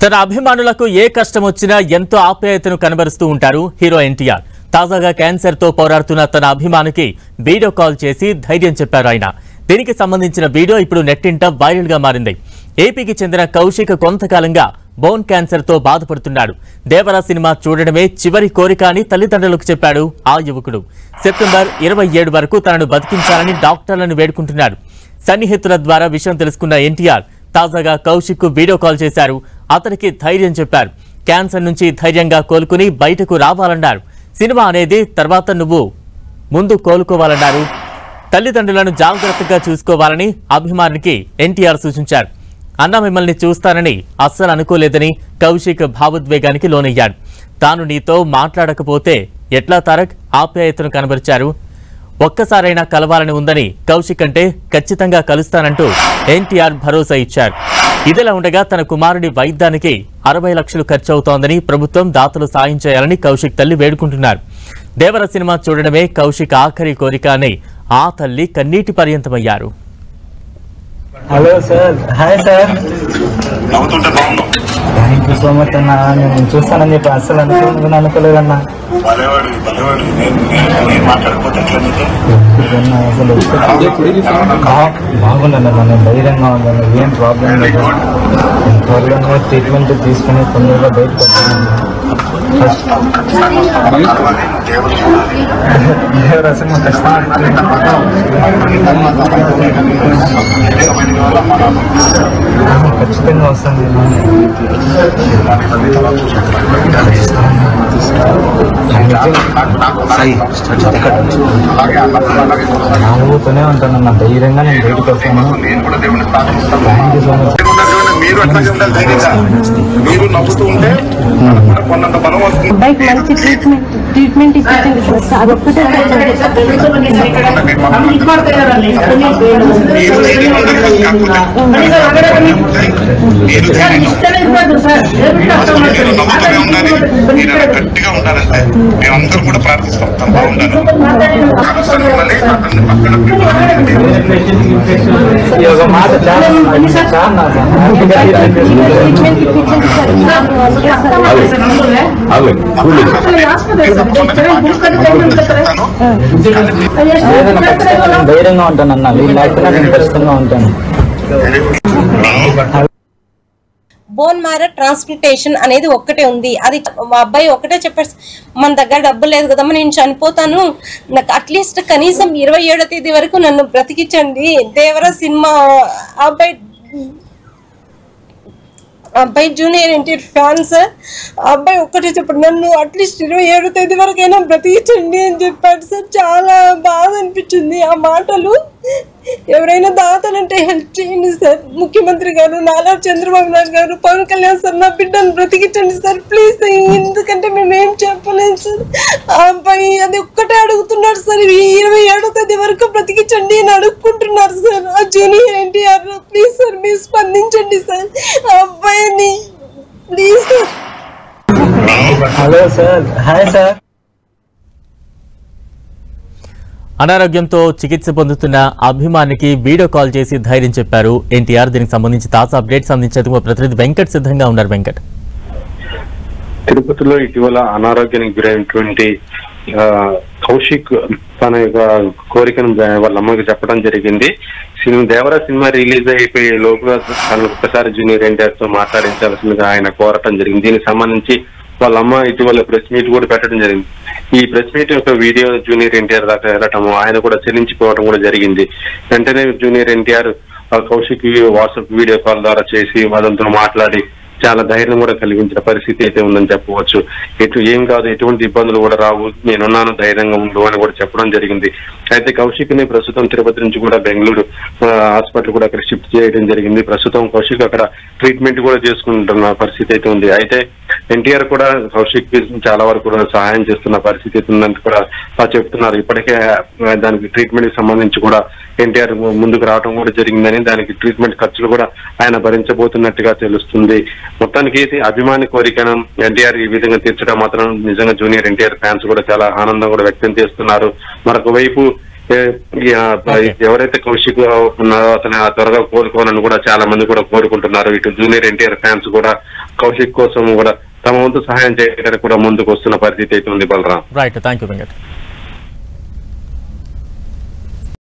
తన అభిమానులకు ఏ కష్టం వచ్చినా ఎంతో ఆప్యాయతను కనబరుస్తూ ఉంటారు హీరో ఎన్టీఆర్. తాజాగా క్యాన్సర్ తో పోరాడుతున్న తన అభిమానికి వీడియో కాల్ చేసి ధైర్యం చెప్పారు ఆయన. దీనికి సంబంధించిన వీడియో ఇప్పుడు నెట్టింట వైరల్ గా మారింది. ఏపీకి చెందిన కౌశిక్ కొంతకాలంగా బోన్ క్యాన్సర్ తో బాధపడుతున్నాడు. దేవరా సినిమా చూడడమే చివరి కోరిక అని తల్లిదండ్రులకు చెప్పాడు ఆ యువకుడు. సెప్టెంబర్ 27 వరకు తనను బతికించాలని డాక్టర్లను వేడుకుంటున్నాడు. సన్నిహితుల ద్వారా విషయం తెలుసుకున్న ఎన్టీఆర్ తాజాగా కౌశిక్ కు వీడియో కాల్ చేశారు. అతనికి ధైర్యం చెప్పారు. క్యాన్సర్ నుంచి ధైర్యంగా కోలుకుని బయటకు రావాలన్నారు. సినిమా అనేది తర్వాత నువ్వు ముందు కోలుకోవాలన్నారు. తల్లిదండ్రులను జాగ్రత్తగా చూసుకోవాలని అభిమానికి ఎన్టీఆర్ సూచించారు. అన్న మిమ్మల్ని చూస్తానని అస్సలు అనుకోలేదని కౌశిక్ భావోద్వేగానికి లోనయ్యాడు. తాను నీతో మాట్లాడకపోతే ఎట్లా తారక్ ఆప్యాయతను కనబరిచారు. ఒక్కసారైనా కలవాలని ఉందని కౌశిక్ అంటే ఖచ్చితంగా కలుస్తానంటూ ఎన్టీఆర్ భరోసా ఇచ్చారు. ఇదిలా ఉండగా తన కుమారుడి వైద్యానికి 60 లక్షలు ఖర్చవుతోందని ప్రభుత్వం దాతలు సాయం చేయాలని కౌశిక్ తల్లి వేడుకుంటున్నారు. దేవర సినిమా చూడడమే కౌశిక్ ఆఖరి కోరిక అని ఆ తల్లి కన్నీటి పర్యంతమయ్యారు. Hello sir, hi sir. Thank you so much అన్న. నేను చూస్తానని చెప్పి అస్సలు అనుకోలేదన్నా. బాగుందన్న, నేను ధైర్యంగా ఉందన్న, ఏం ప్రాబ్లం లేదు. త్వరగా ట్రీట్మెంట్ తీసుకుని తొందరగా బయటకు వస్తాను. దేవరా సినిమా ఖచ్చితంగా వస్తుంది. నవ్వుతూనే ఉంటానన్న, ధైర్యంగా నేను బయటకు వస్తాను. Thank you so much. మీరు నవ్వుతూ ఉంటే కొన్నంత బలం వస్తుంది. అబ్బాయికి మంచి ట్రీట్మెంట్ ఇప్పించండి సార్. అదొక్కటే గట్టిగా ఉండాలంటే మేమందరూ కూడా ప్రార్థిస్తాం. తను బాగుండాలి. ధైర్యంగా ఉంటానన్న, వీళ్ళు లేకపోయినా నేను ఖచ్చితంగా ఉంటాను. బోన్ మ్యారో ట్రాన్స్ప్లాంటేషన్ అనేది ఒక్కటే ఉంది. అది మా అబ్బాయి ఒకటే చెప్పాడు, మన దగ్గర డబ్బు లేదు కదమ్మా, నేను చనిపోతాను, నాకు అట్లీస్ట్ కనీసం 27వ తేదీ వరకు నన్ను బ్రతికించండి. దేవరా సినిమా అబ్బాయి జూనియర్ ఎన్టీఆర్ ఫ్యాన్ సార్. అబ్బాయి ఒక్కటే చెప్పాడు, నన్ను అట్లీస్ట్ 27వ తేదీ వరకైనా బ్రతికించండి అని చెప్పాడు సార్. చాలా బాధ అనిపించింది ఆ మాటలు. ఎవరైనా దాతలంటే హెల్ప్ చేయండి సార్. ముఖ్యమంత్రి గారు, నారా చంద్రబాబు నాయుడు గారు, పవన్ కళ్యాణ్ సార్, నా బిడ్డను బ్రతికించండి సార్ ప్లీజ్. ఎందుకంటే మేమేం చెప్పలేము సార్. ఆ అబ్బాయి అది ఒక్కటే అడుగుతున్నాడు సార్, 27వ తేదీ వరకు బ్రతికించండి అని అడుగుకుంటున్నారు సార్. ఆ జూనియర్ ఎన్టీఆర్ ప్లీజ్ సార్, మీరు స్పందించండి సార్ ఆ అబ్బాయిని please sir. Hello sir, hi sir. అనారోగ్యంతో చికిత్స పొందుతున్న అభిమానికి వీడియో కాల్ చేసి ధైర్యం చెప్పారు ఎన్టీఆర్. దీనికి సంబంధించి తాజా అప్డేట్స్ అందించేందుకు మా ప్రతినిధి వెంకట్ సిద్ధంగా ఉన్నారు. వెంకట్, తిరుపతిలో ఇటీవల అనారోగ్యానికి గురైనటువంటి కౌశిక్ తన యొక్క కోరికను వాళ్ళ అమ్మకి చెప్పడం జరిగింది. దేవరా సినిమా రిలీజ్ అయిపోయే లోపుగా తనకు ఒక్కసారి జూనియర్ ఎన్టీఆర్ తో మాట్లాడించాల్సిందిగా ఆయన కోరటం జరిగింది. దీనికి సంబంధించి వాళ్ళ అమ్మ ఇటీవల ప్రెస్ మీట్ కూడా పెట్టడం జరిగింది. ఈ ప్రెస్ మీట్ యొక్క వీడియో జూనియర్ ఎన్టీఆర్ దాకా వెళ్ళటము, ఆయన కూడా చెల్లించిపోవడం కూడా జరిగింది. వెంటనే junior NTR Kaushik WhatsApp video call ద్వారా చేసి వాళ్ళతో మాట్లాడి చాలా ధైర్యం కూడా కలిగించిన పరిస్థితి అయితే ఉందని చెప్పవచ్చు. ఏం కాదు, ఎటువంటి ఇబ్బందులు కూడా రావు, నేనున్నాను, ధైర్యంగా ఉండు అని కూడా చెప్పడం జరిగింది. అయితే కౌశిక్ ని ప్రస్తుతం తిరుపతి నుంచి కూడా బెంగళూరు హాస్పిటల్ కూడా అక్కడ షిఫ్ట్ చేయడం జరిగింది. ప్రస్తుతం కౌశిక్ అక్కడ ట్రీట్మెంట్ కూడా చేసుకుంటున్న పరిస్థితి అయితే ఉంది. అయితే ఎన్టీఆర్ కూడా కౌశిక్ కి చాలా వరకు కూడా సహాయం చేస్తున్న పరిస్థితి ఉందని కూడా చెప్తున్నారు. ఇప్పటికే దానికి ట్రీట్మెంట్ కి సంబంధించి కూడా ఎన్టీఆర్ ముందుకు రావడం కూడా జరిగిందని, దానికి ట్రీట్మెంట్ ఖర్చులు కూడా ఆయన భరించబోతున్నట్టుగా తెలుస్తుంది. మొత్తానికి అభిమాని కోరికను ఎన్టీఆర్ ఈ విధంగా తీర్చడం మాత్రం నిజంగా జూనియర్ ఎన్టీఆర్ ఫ్యాన్స్ కూడా చాలా ఆనందం కూడా వ్యక్తం చేస్తున్నారు. మరొక వైపు ఎవరైతే కౌశిక్ ఉన్నారో అతను త్వరగా కోలుకోవాలని కూడా చాలా మంది కూడా కోరుకుంటున్నారు. ఇటు జూనియర్ ఎన్టీఆర్ ఫ్యాన్స్ కూడా కౌశిక్ కోసం కూడా తమ వంతు సహాయం చేయడానికి కూడా ముందుకు వస్తున్న పరిస్థితి అయితే ఉంది Balram. Right, thank you Venkat.